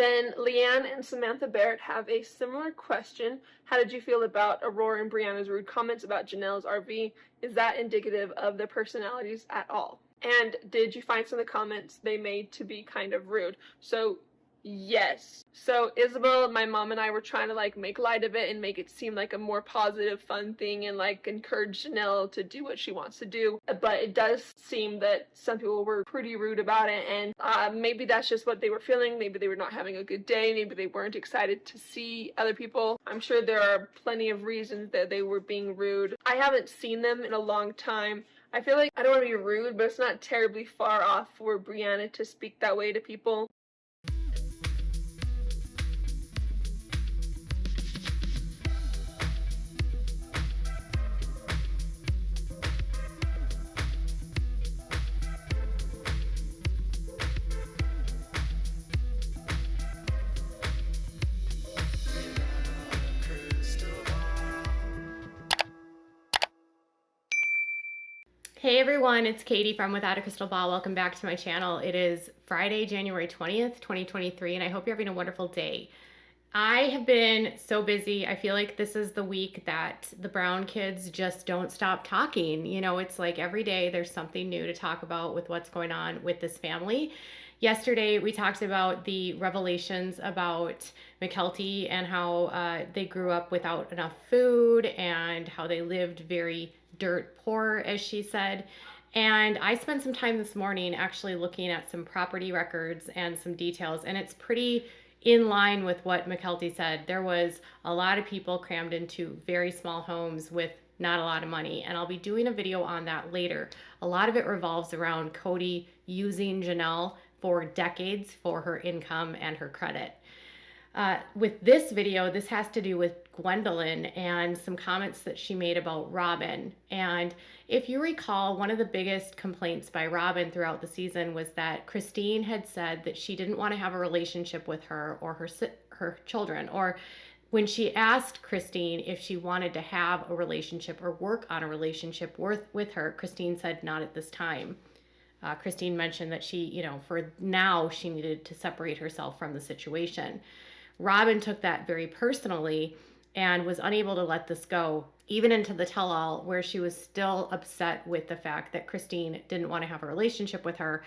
Then Leanne and Samantha Barrett have a similar question. How did you feel about Aurora and Brianna's rude comments about Janelle's RV? Is that indicative of their personalities at all? And did you find some of the comments they made to be kind of rude? So yes. So Isabel, my mom and I were trying to like make light of it and make it seem like a more positive, fun thing and like encourage Janelle to do what she wants to do. But it does seem that some people were pretty rude about it, and maybe that's just what they were feeling. Maybe they were not having a good day. Maybe they weren't excited to see other people. I'm sure there are plenty of reasons that they were being rude. I haven't seen them in a long time. I feel like I don't want to be rude, but it's not terribly far off for Brianna to speak that way to people. Hey everyone, it's Katie from Without a Crystal Ball. Welcome back to my channel. It is Friday, January 20th, 2023, and I hope you're having a wonderful day. I have been so busy. I feel like this is the week that the Brown kids just don't stop talking. You know, it's like every day there's something new to talk about with what's going on with this family. Yesterday, we talked about the revelations about Mykelti and how they grew up without enough food and how they lived very dirt poor, as she said. And I spent some time this morning actually looking at some property records and some details, and it's pretty in line with what Mykelti said. There was a lot of people crammed into very small homes with not a lot of money, and I'll be doing a video on that later. A lot of it revolves around Cody using Janelle for decades for her income and her credit. With this video, this has to do with Gwendolyn and some comments that she made about Robyn. And if you recall, one of the biggest complaints by Robyn throughout the season was that Christine had said that she didn't want to have a relationship with her or her children. Or when she asked Christine if she wanted to have a relationship or work on a relationship with her, Christine said not at this time. Christine mentioned that she, for now, she needed to separate herself from the situation. Robyn took that very personally and was unable to let this go, even into the tell-all, where she was still upset with the fact that Christine didn't want to have a relationship with her.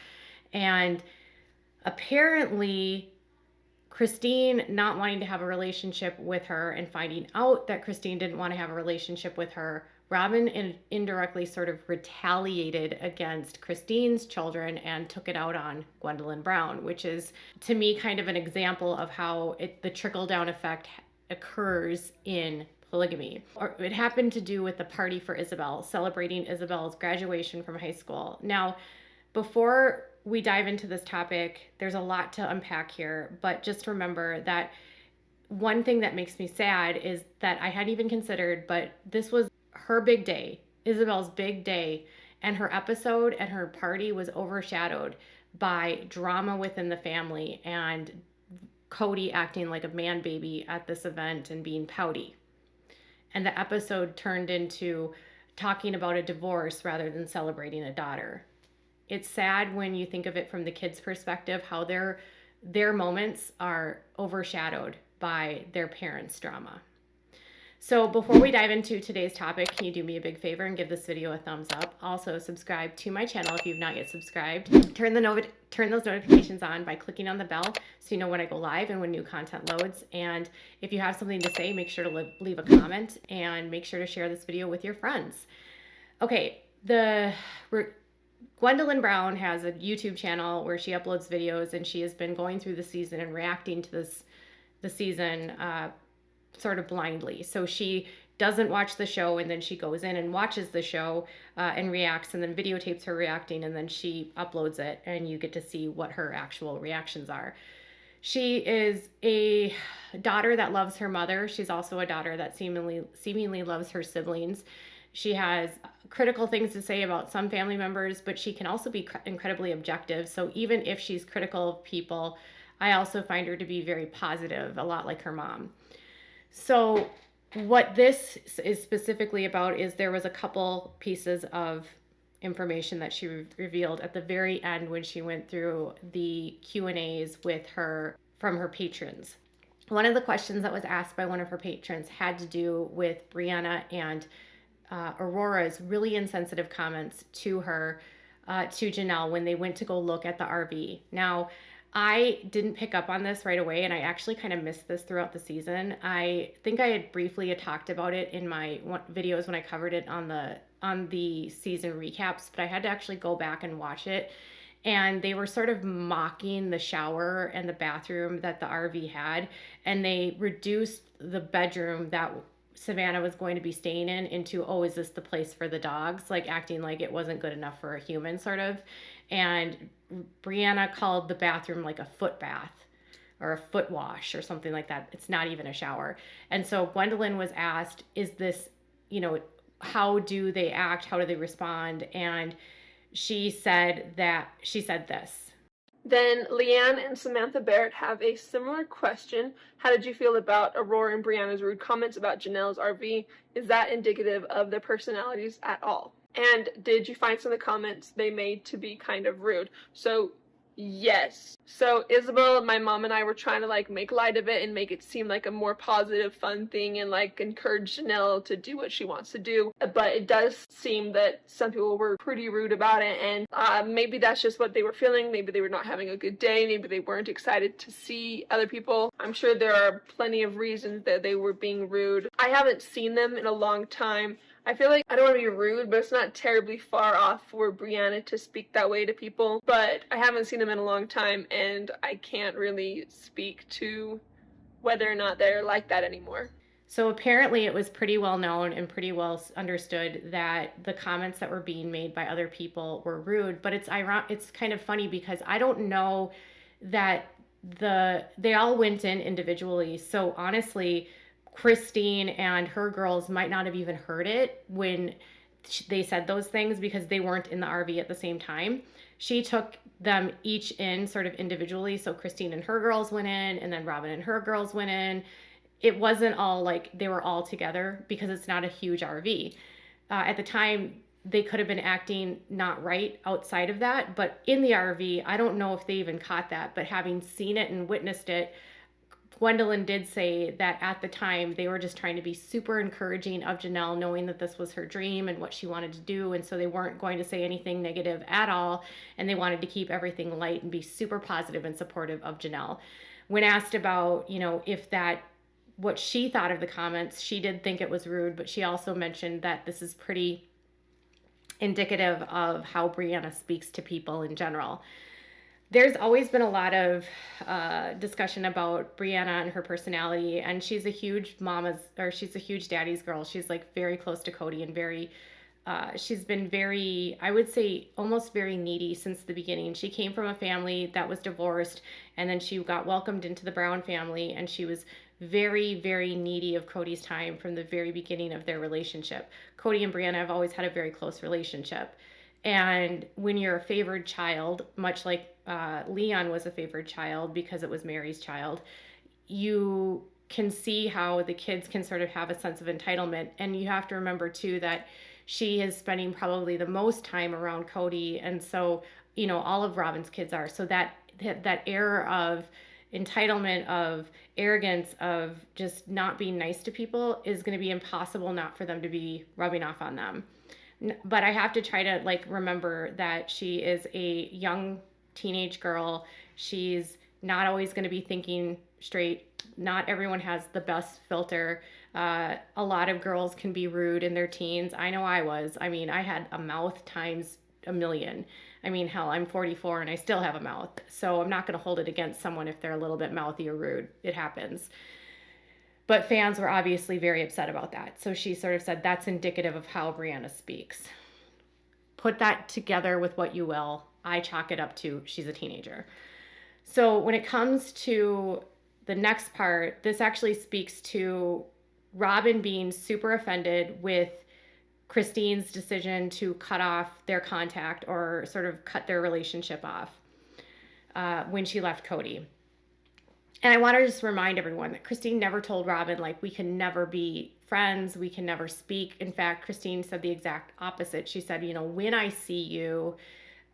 And apparently, Christine not wanting to have a relationship with her and finding out that Christine didn't want to have a relationship with her, Robyn indirectly sort of retaliated against Christine's children and took it out on Gwendolyn Brown, which is, to me, kind of an example of how the trickle-down effect occurs in polygamy. It happened to do with the party for Isabel, celebrating Isabel's graduation from high school. Now, before we dive into this topic, there's a lot to unpack here, but just remember that one thing that makes me sad is that I hadn't even considered, but this was her big day, Isabel's big day, and her episode and her party was overshadowed by drama within the family and Cody acting like a man baby at this event and being pouty. And the episode turned into talking about a divorce rather than celebrating a daughter. It's sad when you think of it from the kids' perspective, how their moments are overshadowed by their parents' drama. So before we dive into today's topic, can you do me a big favor and give this video a thumbs up? Also, subscribe to my channel if you've not yet subscribed. Turn those notifications on by clicking on the bell so you know when I go live and when new content loads. And if you have something to say, make sure to leave a comment and make sure to share this video with your friends. Okay, Gwendolyn Brown has a YouTube channel where she uploads videos, and she has been going through the season and reacting to the season sort of blindly. So she doesn't watch the show, and then she goes in and watches the show and reacts, and then videotapes her reacting, and then she uploads it, and you get to see what her actual reactions are. She is a daughter that loves her mother. She's also a daughter that seemingly loves her siblings. She has critical things to say about some family members, but she can also be incredibly objective. So even if she's critical of people, I also find her to be very positive, a lot like her mom. So what this is specifically about is there was a couple pieces of information that she revealed at the very end when she went through the Q&As with her from her patrons. One of the questions that was asked by one of her patrons had to do with Brianna and Aurora's really insensitive comments to her, to Janelle, when they went to go look at the RV. Now, I didn't pick up on this right away, and I actually kind of missed this throughout the season. I think I had briefly talked about it in my videos when I covered it on the season recaps, but I had to actually go back and watch it. And they were sort of mocking the shower and the bathroom that the RV had, and they reduced the bedroom that Savannah was going to be staying in into, oh, is this the place for the dogs? Like acting like it wasn't good enough for a human, sort of. And Brianna called the bathroom like a foot bath or a foot wash or something like that. It's not even a shower. And so Gwendolyn was asked, is this, how do they act? How do they respond? And she said this. Then Leanne and Samantha Barrett have a similar question. How did you feel about Aurora and Brianna's rude comments about Janelle's RV? Is that indicative of their personalities at all? And did you find some of the comments they made to be kind of rude? So yes. So Isabel, my mom, and I were trying to make light of it and make it seem like a more positive, fun thing and encourage Janelle to do what she wants to do. But it does seem that some people were pretty rude about it, and maybe that's just what they were feeling. Maybe they were not having a good day. Maybe they weren't excited to see other people. I'm sure there are plenty of reasons that they were being rude. I haven't seen them in a long time. I feel like I don't want to be rude, but it's not terribly far off for Brianna to speak that way to people. But I haven't seen them in a long time, and I can't really speak to whether or not they're like that anymore. So apparently it was pretty well known and pretty well understood that the comments that were being made by other people were rude. But it's kind of funny because I don't know that they all went in individually. So honestly, Christine and her girls might not have even heard it when they said those things because they weren't in the RV at the same time. She took them each in sort of individually. So Christine and her girls went in, and then Robyn and her girls went in. It wasn't all like they were all together because it's not a huge RV. At the time, they could have been acting not right outside of that, but in the RV, I don't know if they even caught that. But having seen it and witnessed it, Gwendolyn did say that at the time they were just trying to be super encouraging of Janelle, knowing that this was her dream and what she wanted to do. And so they weren't going to say anything negative at all. And they wanted to keep everything light and be super positive and supportive of Janelle. When asked about, what she thought of the comments, she did think it was rude, but she also mentioned that this is pretty indicative of how Brianna speaks to people in general. There's always been a lot of discussion about Brianna and her personality, and she's a huge she's a huge daddy's girl. She's very close to Cody and she's been very, I would say, almost very needy since the beginning. She came from a family that was divorced, and then she got welcomed into the Brown family, and she was very, very needy of Cody's time from the very beginning of their relationship. Cody and Brianna have always had a very close relationship. And when you're a favored child, much like Leon was a favored child because it was Mary's child, you can see how the kids can sort of have a sense of entitlement. And you have to remember, too, that she is spending probably the most time around Cody. And so, all of Robyn's kids are. So that air of entitlement, of arrogance, of just not being nice to people is going to be impossible not for them to be rubbing off on them. But I have to try to remember that she is a young teenage girl. She's not always going to be thinking straight. Not everyone has the best filter. A lot of girls can be rude in their teens. I know I was. I mean, I had a mouth times a million. I mean, hell, I'm 44 and I still have a mouth. So I'm not going to hold it against someone if they're a little bit mouthy or rude. It happens. But fans were obviously very upset about that. So she sort of said that's indicative of how Brianna speaks. Put that together with what you will. I chalk it up to she's a teenager. So when it comes to the next part, this actually speaks to Robyn being super offended with Christine's decision to cut off their contact or sort of cut their relationship off when she left Cody. And I want to just remind everyone that Christine never told Robyn, we can never be friends, we can never speak. In fact, Christine said the exact opposite. She said, when I see you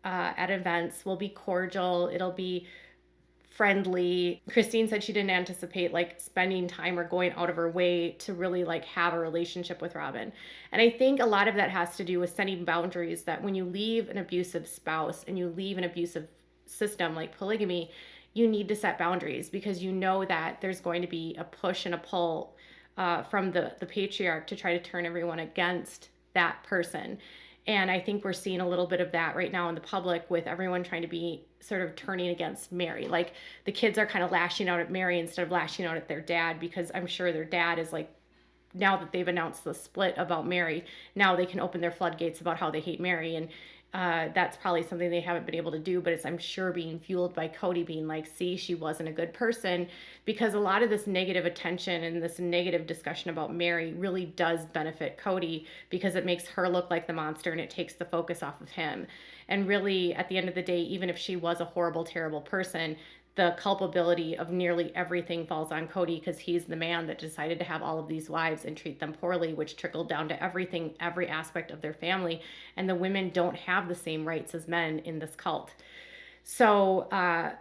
at events, we'll be cordial. It'll be friendly. Christine said she didn't anticipate like spending time or going out of her way to really like have a relationship with Robyn. And I think a lot of that has to do with setting boundaries, that when you leave an abusive spouse and you leave an abusive system like polygamy, you need to set boundaries, because you know that there's going to be a push and a pull from the patriarch to try to turn everyone against that person. And I think we're seeing a little bit of that right now in the public, with everyone trying to be sort of turning against Mary. Like the kids are kind of lashing out at Mary instead of lashing out at their dad, because I'm sure their dad is like, now that they've announced the split about Mary, now they can open their floodgates about how they hate Mary. And that's probably something they haven't been able to do, but it's, I'm sure, being fueled by Cody being like, see, she wasn't a good person. Because a lot of this negative attention and this negative discussion about Mary really does benefit Cody, because it makes her look like the monster and it takes the focus off of him. And really, at the end of the day, even if she was a horrible, terrible person, the culpability of nearly everything falls on Cody, because he's the man that decided to have all of these wives and treat them poorly, which trickled down to everything, every aspect of their family. And the women don't have the same rights as men in this cult. So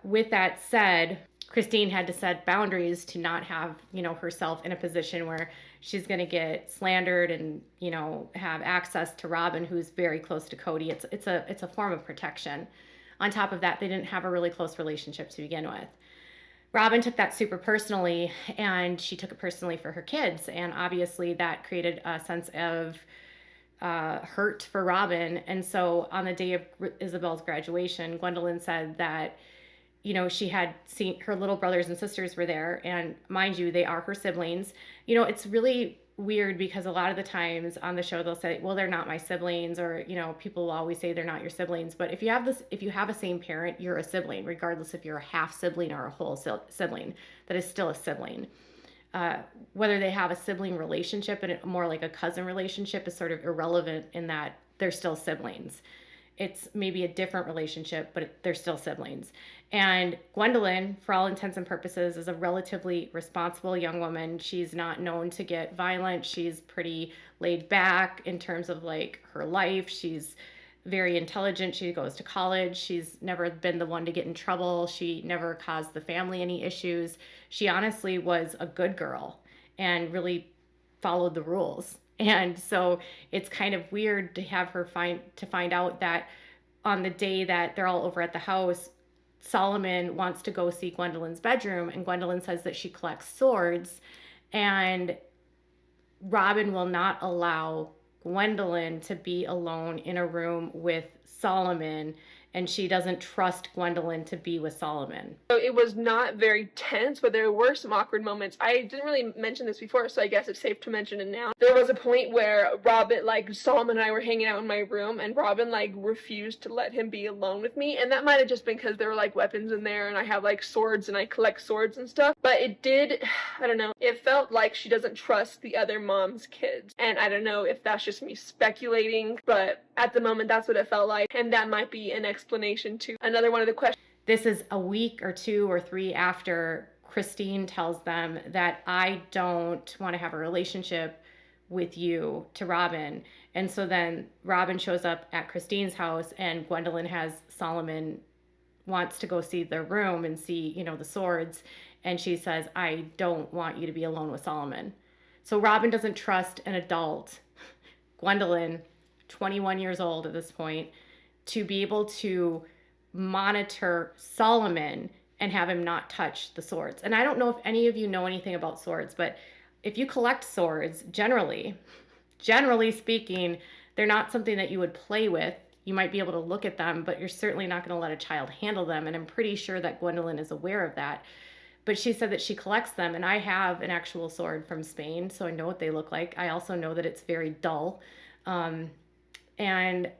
with that said, Christine had to set boundaries to not have, herself in a position where she's going to get slandered and, have access to Robyn, who's very close to Cody. It's a form of protection. On top of that, they didn't have a really close relationship to begin with. Robyn took that super personally, and she took it personally for her kids. And obviously that created a sense of hurt for Robyn. And so on the day of Isabel's graduation, Gwendolyn said that, she had seen her little brothers and sisters were there. And mind you, they are her siblings. It's really weird, because a lot of the times on the show they'll say, well, they're not my siblings, or people will always say they're not your siblings. But if you have a same parent, you're a sibling, regardless if you're a half sibling or a whole sibling. That is still a sibling. Whether they have a sibling relationship and more like a cousin relationship is sort of irrelevant, in that they're still siblings. It's maybe a different relationship, but they're still siblings. And Gwendolyn, for all intents and purposes, is a relatively responsible young woman. She's not known to get violent. She's pretty laid back in terms of like her life. She's very intelligent. She goes to college. She's never been the one to get in trouble. She never caused the family any issues. She honestly was a good girl and really followed the rules. And so it's kind of weird to have her find out that on the day that they're all over at the house, Solomon wants to go see Gwendolyn's bedroom, and Gwendolyn says that she collects swords, and Robyn will not allow Gwendolyn to be alone in a room with Solomon, and she doesn't trust Gwendolyn to be with Solomon. So it was not very tense, but there were some awkward moments. I didn't really mention this before, so I guess it's safe to mention it now. There was a point where Robyn, Solomon and I were hanging out in my room, and Robyn, refused to let him be alone with me. And that might have just been because there were, weapons in there, and I have, swords, and I collect swords and stuff. But it did, I don't know, it felt like she doesn't trust the other mom's kids. And I don't know if that's just me speculating, but at the moment, that's what it felt like. And that might be an explanation to another one of the questions. This is a week or 2 or 3 after Christine tells them that I don't want to have a relationship with you to Robyn. And so then Robyn shows up at Christine's house, and Gwendolyn has Solomon wants to go see their room and see, the swords. And she says, I don't want you to be alone with Solomon. So Robyn doesn't trust an adult, Gwendolyn, 21 years old at this point, to be able to monitor Solomon and have him not touch the swords. And I don't know if any of you know anything about swords, but if you collect swords, generally speaking, they're not something that you would play with. You might be able to look at them, but you're certainly not going to let a child handle them. And I'm pretty sure that Gwendolyn is aware of that. But she said that she collects them, and I have an actual sword from Spain, so I know what they look like. I also know that it's very dull. And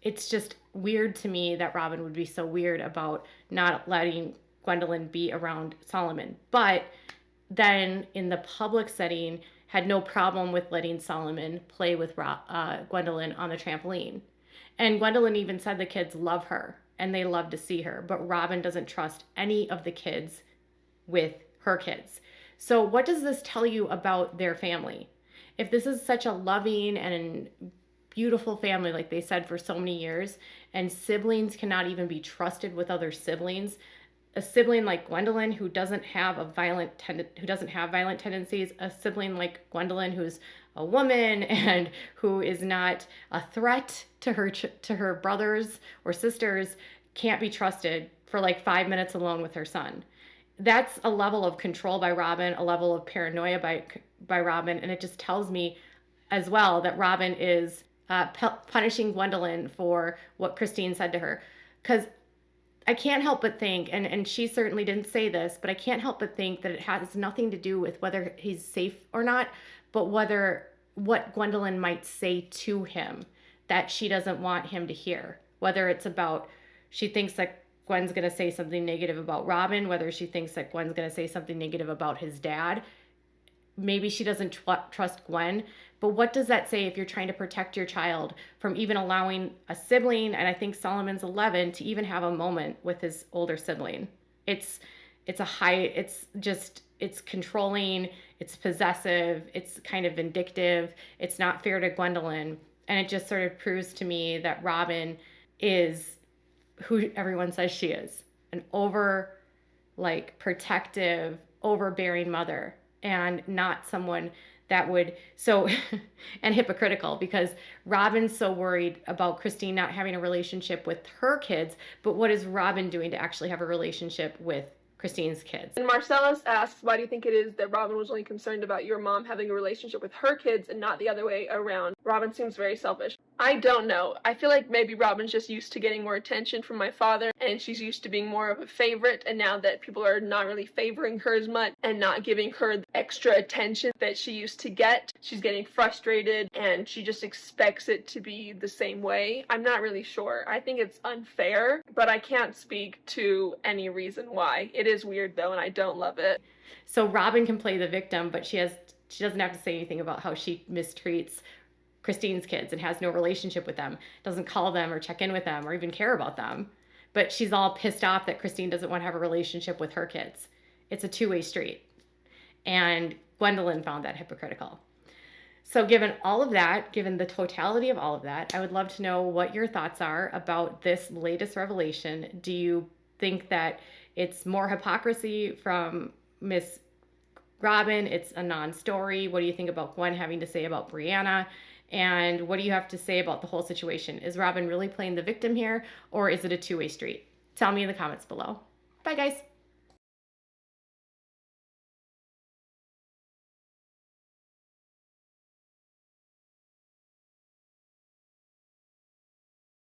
it's just weird to me that Robyn would be so weird about not letting Gwendolyn be around Solomon. But then in the public setting, had no problem with letting Solomon play with Gwendolyn on the trampoline. And Gwendolyn even said the kids love her and they love to see her. But Robyn doesn't trust any of the kids with her kids. So what does this tell you about their family? If this is such a loving and beautiful family, like they said for so many years, and siblings cannot even be trusted with other siblings, a sibling like Gwendolyn who doesn't have violent tendencies, a sibling like Gwendolyn who's a woman and who is not a threat to her brothers or sisters, can't be trusted for like 5 minutes alone with her son. That's a level of control by Robyn, a level of paranoia by Robyn, and it just tells me as well that Robyn is punishing Gwendolyn for what Christine said to her. Because I can't help but think, and she certainly didn't say this, but I can't help but think that it has nothing to do with whether he's safe or not, but what Gwendolyn might say to him that she doesn't want him to hear. Whether it's about she thinks that Gwen's going to say something negative about Robyn, whether she thinks that Gwen's going to say something negative about his dad. Maybe she doesn't trust Gwen, but what does that say if you're trying to protect your child from even allowing a sibling, and I think Solomon's 11, to even have a moment with his older sibling? It's controlling, it's possessive, it's kind of vindictive, it's not fair to Gwendolyn, and it just sort of proves to me that Robyn is who everyone says she is, an protective, overbearing mother, and not someone that would, and hypocritical, because Robyn's so worried about Christine not having a relationship with her kids, but what is Robyn doing to actually have a relationship with Christine's kids? And Marcellus asks, why do you think it is that Robyn was only concerned about your mom having a relationship with her kids and not the other way around? Robyn seems very selfish. I don't know. I feel like maybe Robyn's just used to getting more attention from my father, and she's used to being more of a favorite, and now that people are not really favoring her as much and not giving her the extra attention that she used to get, she's getting frustrated, and she just expects it to be the same way. I'm not really sure. I think it's unfair, but I can't speak to any reason why. It is weird though, and I don't love it. So Robyn can play the victim, but she doesn't have to say anything about how she mistreats Christine's kids and has no relationship with them, doesn't call them or check in with them or even care about them. But she's all pissed off that Christine doesn't want to have a relationship with her kids. It's a two-way street. And Gwendolyn found that hypocritical. So given all of that, given the totality of all of that, I would love to know what your thoughts are about this latest revelation. Do you think that it's more hypocrisy from Miss Robyn? It's a non-story. What do you think about Gwen having to say about Brianna? And what do you have to say about the whole situation? Is Robyn really playing the victim here, or is it a two-way street? Tell me in the comments below. Bye, guys.